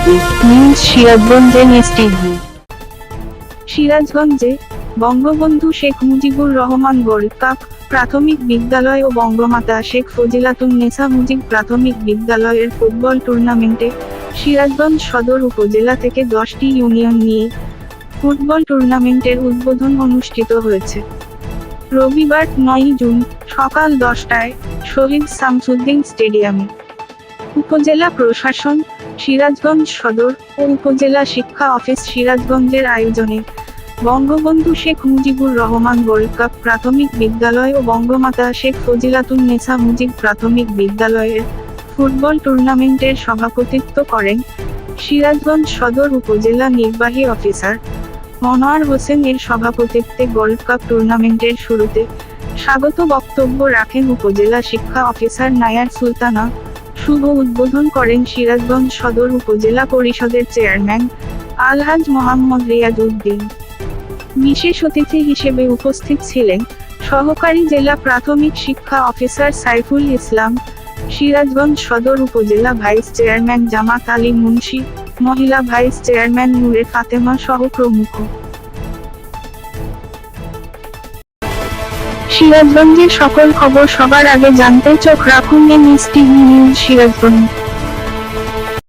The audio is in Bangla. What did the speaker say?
টিভি নিউজ সিরাজগঞ্জে এসটিভি। সিরাজগঞ্জে বঙ্গবন্ধু শেখ মুজিবুর রহমান গোল্ড কাপ প্রাথমিক বিদ্যালয় ও বঙ্গমাতা শেখ ফজিলাতুন্নেসা মুজিব প্রাথমিক বিদ্যালয়ের ফুটবল টুর্নামেন্টে সিরাজগঞ্জ সদর উপজেলা থেকে 10টি ইউনিয়ন নিয়ে ফুটবল টুর্নামেন্টের উদ্বোধন অনুষ্ঠিত হয়েছে। রবিবার 9 জুন সকাল 10টায় শহীদ শামসুদ্দিন স্টেডিয়ামে। উপজেলা প্রশাসন, সিরাজগঞ্জ সদর ও উপজেলা শিক্ষা অফিস সিরাজগঞ্জের আয়োজনে বঙ্গবন্ধু শেখ মুজিবুর রহমান গোল্ড কাপ প্রাথমিক বিদ্যালয় ও বঙ্গমাতা শেখ ফজিলাতুন্নেসা মুজিব প্রাথমিক বিদ্যালয়ের ফুটবল টুর্নামেন্টের সভাপতিত্ব করেন সিরাজগঞ্জ সদর উপজেলা নির্বাহী অফিসার মনোয়ার হোসেন। এর সভাপতিত্বে গোল্ড কাপ টুর্নামেন্টের শুরুতে স্বাগত বক্তব্য রাখেন উপজেলা শিক্ষা অফিসার নায়ার সুলতানা। শুভ উদ্বোধন করেন সিরাজগঞ্জ সদর উপজেলা পরিষদের চেয়ারম্যান আলহাজ মোহাম্মদ রিয়াদ উদ্দিন। বিশেষ অতিথি হিসেবে উপস্থিত ছিলেন সহকারী জেলা প্রাথমিক শিক্ষা অফিসার সাইফুল ইসলাম, সিরাজগঞ্জ সদর উপজেলা ভাইস চেয়ারম্যান জামাত আলী মুন্সি, মহিলা ভাইস চেয়ারম্যান নূরে ফাতেমা সহ প্রমুখ। সিরাজগঞ্জের সকল খবর সবার আগে জানতে চোখ রাখুন এসটিভি নিউজ সিরাজগঞ্জ।